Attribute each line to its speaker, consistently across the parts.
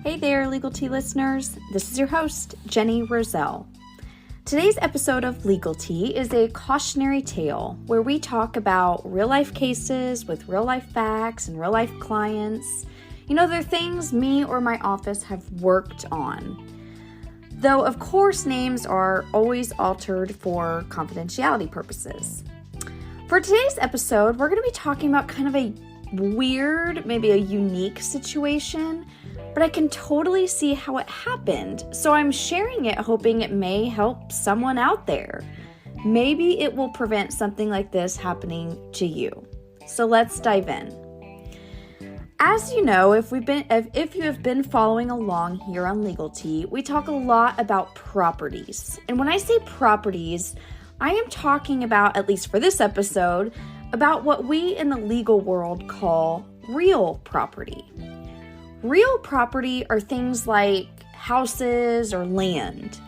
Speaker 1: Hey there, Legal Tea listeners. This is your host, Jenny Roselle. Today's episode of Legal Tea is a cautionary tale where we talk about real-life cases with real-life facts and real-life clients. They're things me or my office have worked on. Though, of course, names are always altered for confidentiality purposes. For today's episode, we're going to be talking about kind of a weird, maybe a unique situation, but I can totally see how it happened. So I'm sharing it, hoping it may help someone out there. Maybe it will prevent something like this happening to you. So let's dive in. As you know, if you have been following along here on Legal Tea, we talk a lot about properties. And when I say properties, I am talking about, at least for this episode, about what we in the legal world call real property. Real property are things like houses or land.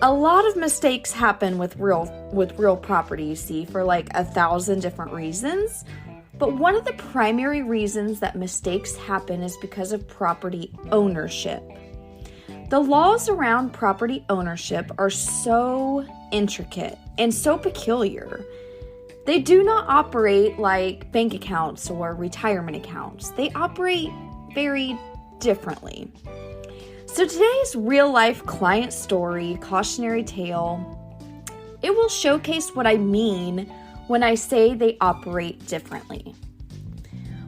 Speaker 1: A lot of mistakes happen with real property, you see, for like 1,000 different reasons. But one of the primary reasons that mistakes happen is because of property ownership. The laws around property ownership are so intricate and so peculiar. They do not operate like bank accounts or retirement accounts. They operate very differently. So today's real-life client story, cautionary tale, it will showcase what I mean when I say they operate differently.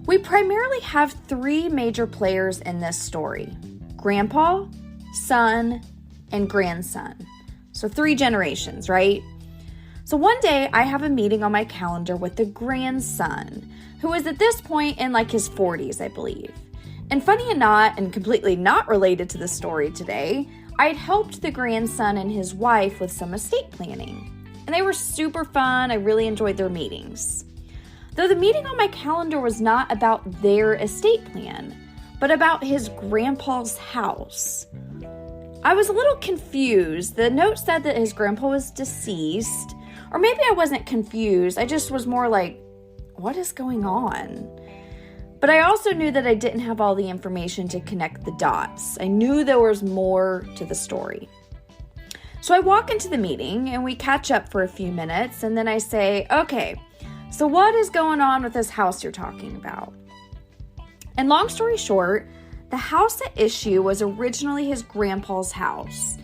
Speaker 1: We primarily have three major players in this story: grandpa, son, and grandson. So 3 generations, right? So one day I have a meeting on my calendar with the grandson, who is at this point in like his 40s, I believe. And funny enough, and completely not related to the story today, I had helped the grandson and his wife with some estate planning. And they were super fun. I really enjoyed their meetings. Though the meeting on my calendar was not about their estate plan, but about his grandpa's house. I was a little confused. The note said that his grandpa was deceased. Or maybe I wasn't confused. I just was more like, what is going on? But I also knew that I didn't have all the information to connect the dots. I knew there was more to the story. So I walk into the meeting and we catch up for a few minutes, and then I say, okay, so what is going on with this house you're talking about? And long story short, the house at issue was originally his grandpa's house.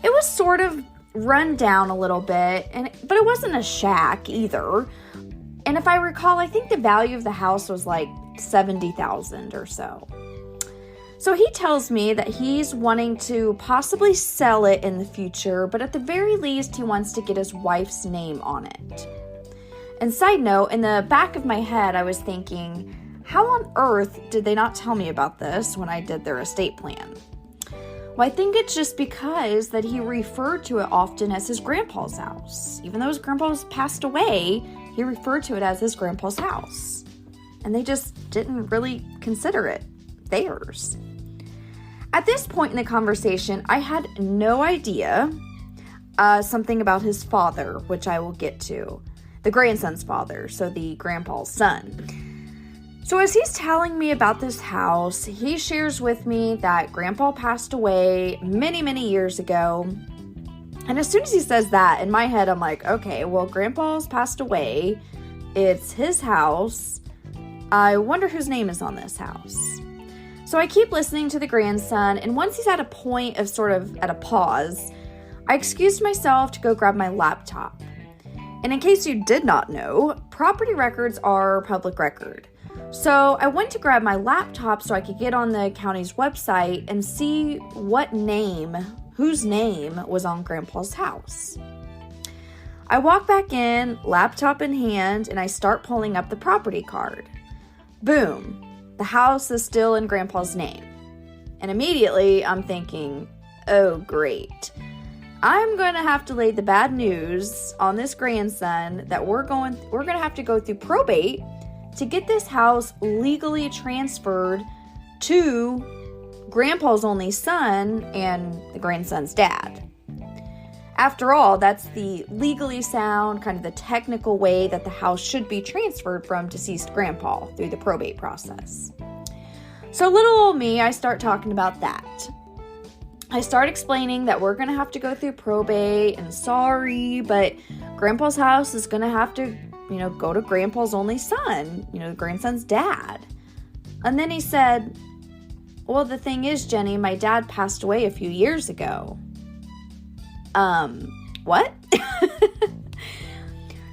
Speaker 1: It was sort of run down a little bit, but it wasn't a shack either. And if I recall, I think the value of the house was like $70,000 or so. So he tells me that he's wanting to possibly sell it in the future, but at the very least, he wants to get his wife's name on it. And side note, in the back of my head, I was thinking, how on earth did they not tell me about this when I did their estate plan? Well, I think it's just because that he referred to it often as his grandpa's house. Even though his grandpa's passed away, he referred to it as his grandpa's house. And they just didn't really consider it theirs. At this point in the conversation, I had no idea something about his father, which I will get to. The grandson's father, so the grandpa's son. So as he's telling me about this house, he shares with me that grandpa passed away many, many years ago. And as soon as he says that, in my head, I'm like, okay, well, grandpa's passed away. It's his house. I wonder whose name is on this house. So I keep listening to the grandson, and once he's at a point of sort of at a pause, I excused myself to go grab my laptop. And in case you did not know, property records are public record. So I went to grab my laptop so I could get on the county's website and see whose name was on Grandpa's house. I walk back in, laptop in hand, and I start pulling up the property card. Boom, the house is still in Grandpa's name. And immediately I'm thinking, oh great. I'm going to have to lay the bad news on this grandson that we're going to have to go through probate to get this house legally transferred to Grandpa's only son and the grandson's dad. After all, that's the legally sound, kind of the technical way that the house should be transferred from deceased grandpa through the probate process. So little old me, I start talking about that. I start explaining that we're going to have to go through probate and sorry, but Grandpa's house is going to have to, go to Grandpa's only son, the grandson's dad. And then he said, well, the thing is, Jenny, my dad passed away a few years ago. What?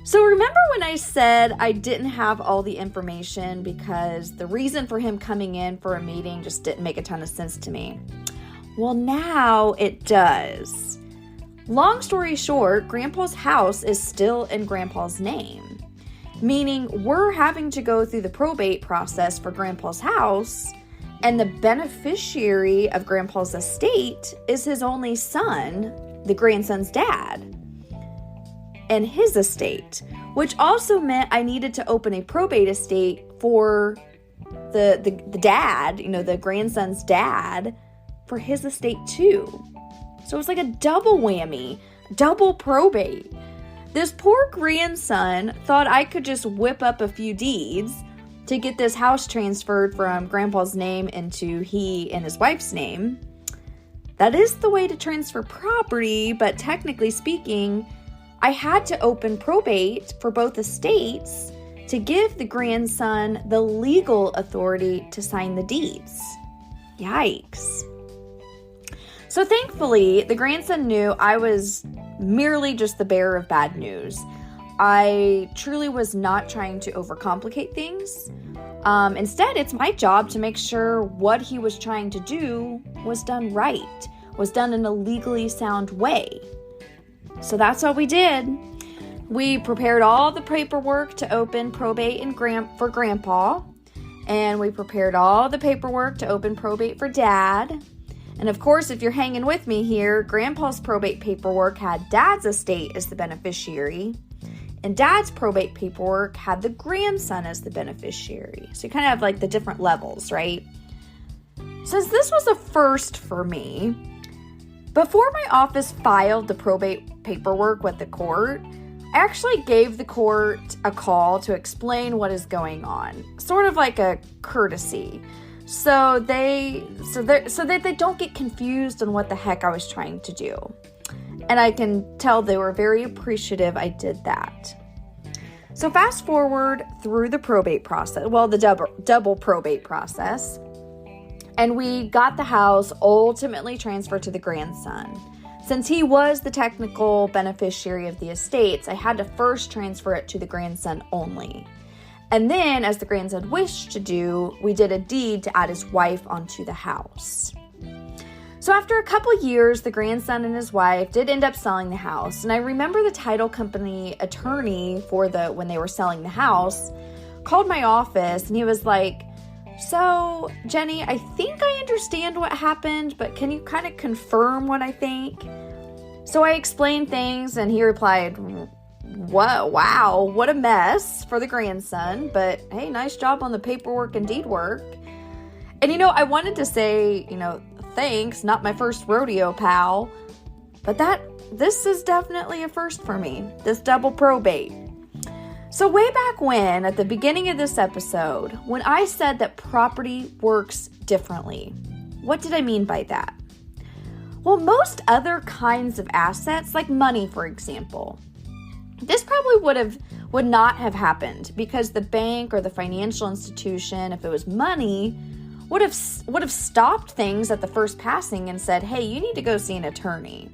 Speaker 1: So remember when I said I didn't have all the information because the reason for him coming in for a meeting just didn't make a ton of sense to me? Well, now it does. Long story short, Grandpa's house is still in Grandpa's name, meaning we're having to go through the probate process for Grandpa's house, and the beneficiary of Grandpa's estate is his only son, the grandson's dad, and his estate, which also meant I needed to open a probate estate for the dad, the grandson's dad, for his estate too. So it was like a double whammy, double probate. This poor grandson thought I could just whip up a few deeds to get this house transferred from Grandpa's name into he and his wife's name. That is the way to transfer property, but technically speaking, I had to open probate for both estates to give the grandson the legal authority to sign the deeds. Yikes. So thankfully, the grandson knew I was merely just the bearer of bad news. I truly was not trying to overcomplicate things. Instead, it's my job to make sure what he was trying to do was done right, was done in a legally sound way. So that's what we did. We prepared all the paperwork to open probate for Grandpa, and we prepared all the paperwork to open probate for Dad. And of course, if you're hanging with me here, Grandpa's probate paperwork had Dad's estate as the beneficiary, and Dad's probate paperwork had the grandson as the beneficiary. So you kind of have like the different levels, right? Since this was a first for me, before my office filed the probate paperwork with the court, I actually gave the court a call to explain what is going on, sort of like a courtesy, so that they don't get confused on what the heck I was trying to do. And I can tell they were very appreciative I did that. So fast forward through the probate process, well, the double probate process, and we got the house ultimately transferred to the grandson. Since he was the technical beneficiary of the estates, I had to first transfer it to the grandson only. And then, as the grandson wished to do, we did a deed to add his wife onto the house. So after a couple years, the grandson and his wife did end up selling the house. And I remember the title company attorney when they were selling the house called my office, and he was like, "So, Jenny, I think I understand what happened, but can you kind of confirm what I think?" So I explained things, and he replied, Wow, what a mess for the grandson, but hey, nice job on the paperwork and deed work." And I wanted to say, thanks, not my first rodeo, pal, but this is definitely a first for me, this double probate. So way back when, at the beginning of this episode, when I said that property works differently, what did I mean by that? Well, most other kinds of assets, like money, for example, this probably would not have happened because the bank or the financial institution, if it was money, would have stopped things at the first passing and said, "Hey, you need to go see an attorney."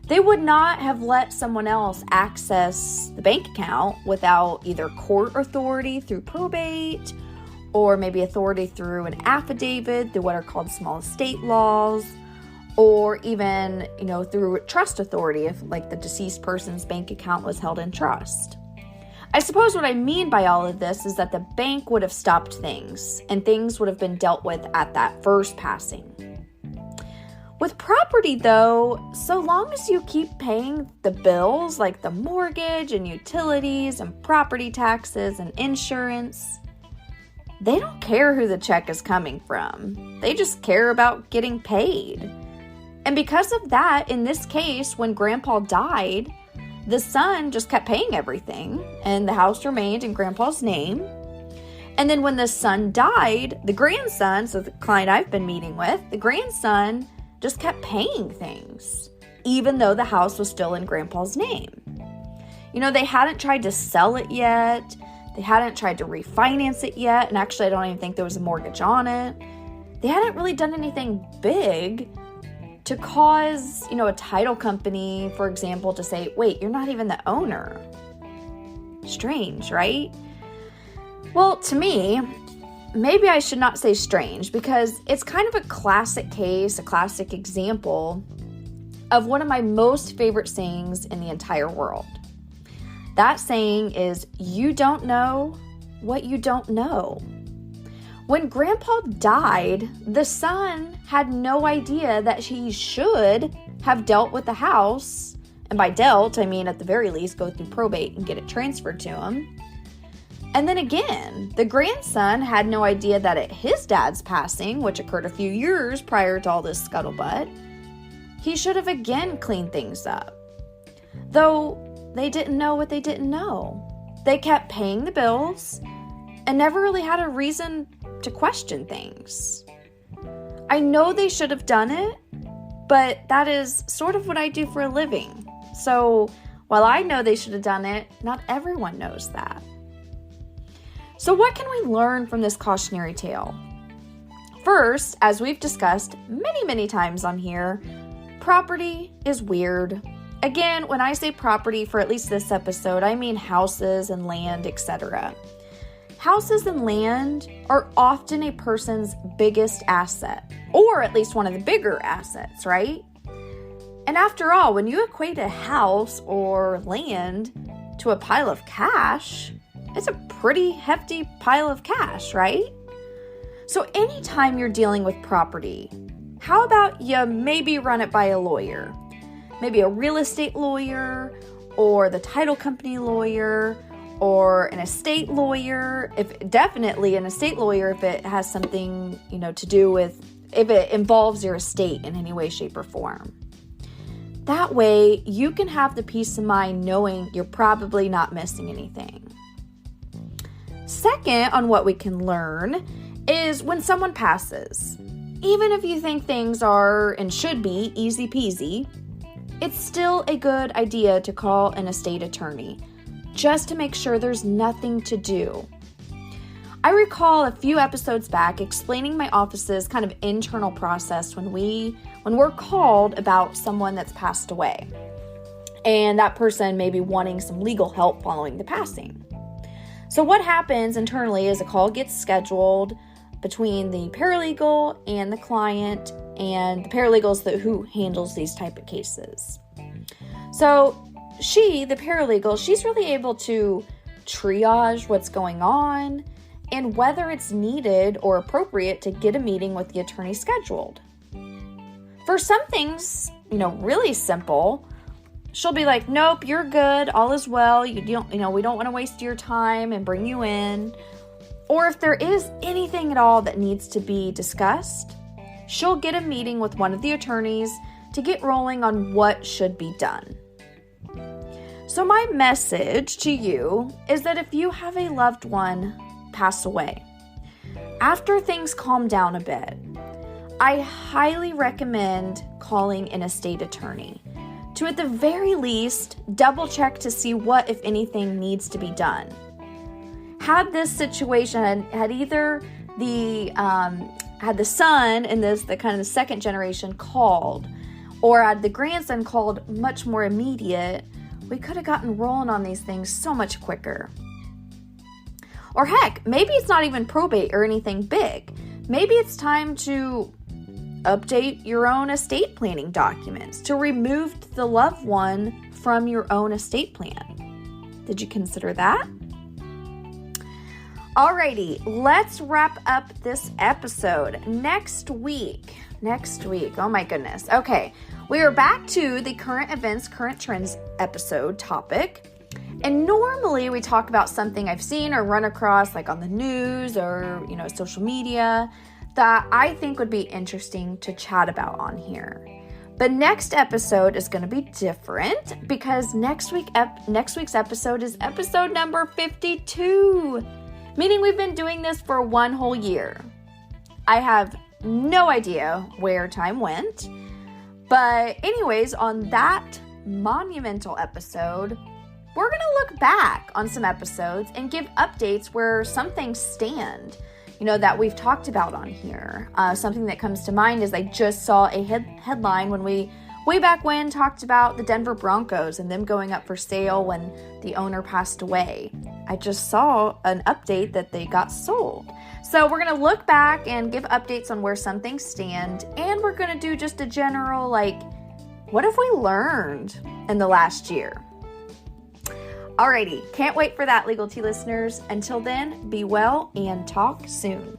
Speaker 1: They would not have let someone else access the bank account without either court authority through probate or maybe authority through an affidavit through what are called small estate laws, or even, through trust authority if like the deceased person's bank account was held in trust. I suppose what I mean by all of this is that the bank would have stopped things and things would have been dealt with at that first passing. With property, though, so long as you keep paying the bills like the mortgage and utilities and property taxes and insurance, they don't care who the check is coming from. They just care about getting paid. And because of that, in this case, when Grandpa died, the son just kept paying everything and the house remained in Grandpa's name. And then when the son died, the grandson, so the client I've been meeting with, the grandson just kept paying things, even though the house was still in grandpa's name. They hadn't tried to sell it yet. They hadn't tried to refinance it yet. And actually, I don't even think there was a mortgage on it. They hadn't really done anything big to cause, a title company, for example, to say, wait, you're not even the owner. Strange, right? Well, to me, maybe I should not say strange, because it's kind of a classic case, a classic example of one of my most favorite sayings in the entire world. That saying is, you don't know what you don't know. When Grandpa died, the son had no idea that he should have dealt with the house. And by dealt, I mean at the very least go through probate and get it transferred to him. And then again, the grandson had no idea that at his dad's passing, which occurred a few years prior to all this scuttlebutt, he should have again cleaned things up. Though they didn't know what they didn't know. They kept paying the bills and never really had a reason to question things. I know they should have done it, but that is sort of what I do for a living. So while I know they should have done it, not everyone knows that. So what can we learn from this cautionary tale? First, as we've discussed many, many times on here, property is weird. Again, when I say property for at least this episode, I mean houses and land, etc. Houses and land are often a person's biggest asset, or at least one of the bigger assets, right? And after all, when you equate a house or land to a pile of cash, it's a pretty hefty pile of cash, right? So anytime you're dealing with property, how about you maybe run it by a lawyer? Maybe a real estate lawyer, or the title company lawyer, or an estate lawyer. Definitely an estate lawyer if it has something, to do with, if it involves your estate in any way, shape, or form. That way, you can have the peace of mind knowing you're probably not missing anything. Second, on what we can learn is when someone passes, even if you think things are and should be easy peasy, it's still a good idea to call an estate attorney just to make sure there's nothing to do. I recall a few episodes back explaining my office's kind of internal process when we're called about someone that's passed away, and that person may be wanting some legal help following the passing. So what happens internally is a call gets scheduled between the paralegal and the client, and the paralegal is who handles these type of cases. So the paralegal, she's really able to triage what's going on and whether it's needed or appropriate to get a meeting with the attorney scheduled. For some things, really simple, she'll be like, nope, you're good, all is well, we don't want to waste your time and bring you in. Or if there is anything at all that needs to be discussed, she'll get a meeting with one of the attorneys to get rolling on what should be done. So my message to you is that if you have a loved one pass away, after things calm down a bit, I highly recommend calling an estate attorney to, at the very least, double check to see what, if anything, needs to be done. Had this situation had either had the son in the kind of the second generation called, or had the grandson called much more immediate, we could have gotten rolling on these things so much quicker. Or heck, maybe it's not even probate or anything big. Maybe it's time to update your own estate planning documents to remove the loved one from your own estate plan. Did you consider that? Alrighty, let's wrap up this episode. Next week, oh my goodness. Okay, we are back to the current events, current trends episode topic. And normally we talk about something I've seen or run across like on the news or, social media that I think would be interesting to chat about on here. But next episode is going to be different because next week's episode is episode number 52. meaning we've been doing this for 1 whole year. I have no idea where time went, but anyways, on that monumental episode, we're going to look back on some episodes and give updates where some things stand, that we've talked about on here. Something that comes to mind is I just saw a headline when we, way back when, talked about the Denver Broncos and them going up for sale when the owner passed away. I just saw an update that they got sold. So we're going to look back and give updates on where some things stand, and we're going to do just a general, what have we learned in the last year? Alrighty, can't wait for that, Legal Tea listeners. Until then, be well and talk soon.